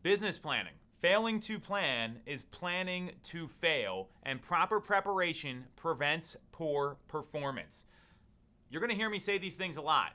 Business planning. Failing to plan is planning to fail, and proper preparation prevents poor performance. You're going to hear me say these things a lot.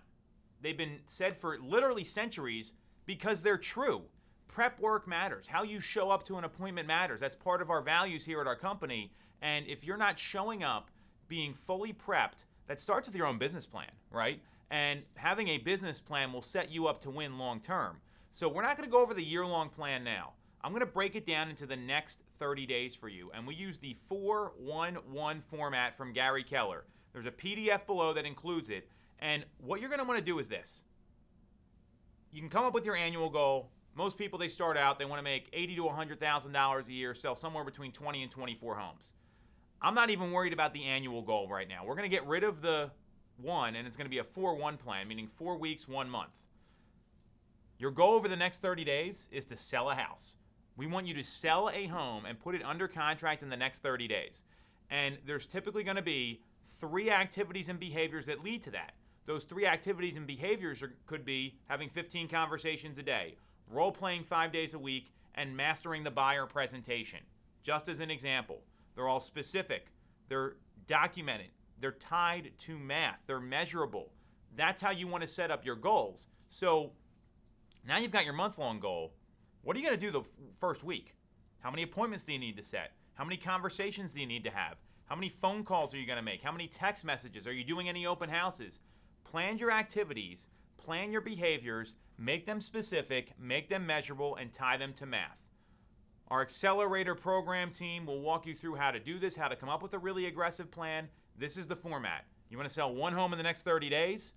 They've been said for literally centuries because they're true. Prep work matters. How you show up to an appointment matters. That's part of our values here at our company. And if you're not showing up being fully prepped, that starts with your own business plan, right? And having a business plan will set you up to win long term. So we're not going to go over the year-long plan now. I'm going to break it down into the next 30 days for you. And we use the 4-1-1 format from Gary Keller. There's a PDF below that includes it. And what you're going to want to do is this. You can come up with your annual goal. Most people, they start out, they want to make $80,000 to $100,000 a year, sell somewhere between 20 and 24 homes. I'm not even worried about the annual goal right now. We're going to get rid of the one, and it's going to be a 4-1 plan, meaning 4 weeks, 1 month. Your goal over the next 30 days is to sell a house. We want you to sell a home and put it under contract in the next 30 days. And there's typically going to be 3 activities and behaviors that lead to that. Those 3 activities and behaviors could be having 15 conversations a day, role-playing 5 days a week, and mastering the buyer presentation. Just as an example, they're all specific. They're documented. They're tied to math. They're measurable. That's how you want to set up your goals. So now you've got your month-long goal. What are you going to do the first week? How many appointments do you need to set? How many conversations do you need to have? How many phone calls are you going to make? How many text messages? Are you doing any open houses? Plan your activities, plan your behaviors, make them specific, make them measurable, and tie them to math. Our Accelerator program team will walk you through how to do this, how to come up with a really aggressive plan. This is the format. You want to sell 1 home in the next 30 days?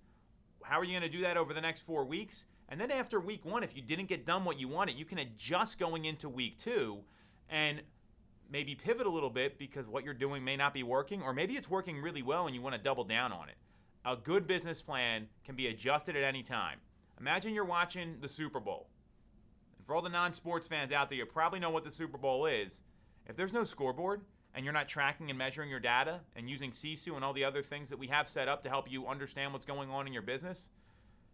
How are you going to do that over the next 4 weeks? And then after week 1, if you didn't get done what you wanted, you can adjust going into week 2 and maybe pivot a little bit because what you're doing may not be working, or maybe it's working really well and you want to double down on it. A good business plan can be adjusted at any time. Imagine you're watching the Super Bowl. And for all the non-sports fans out there, you probably know what the Super Bowl is. If there's no scoreboard and you're not tracking and measuring your data and using Sisu and all the other things that we have set up to help you understand what's going on in your business,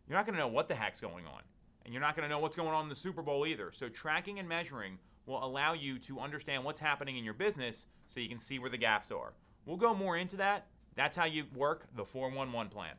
you're not going to know what the heck's going on. And you're not going to know what's going on in the Super Bowl either. So tracking and measuring will allow you to understand what's happening in your business so you can see where the gaps are. We'll go more into that. That's how you work the 4-1-1 plan.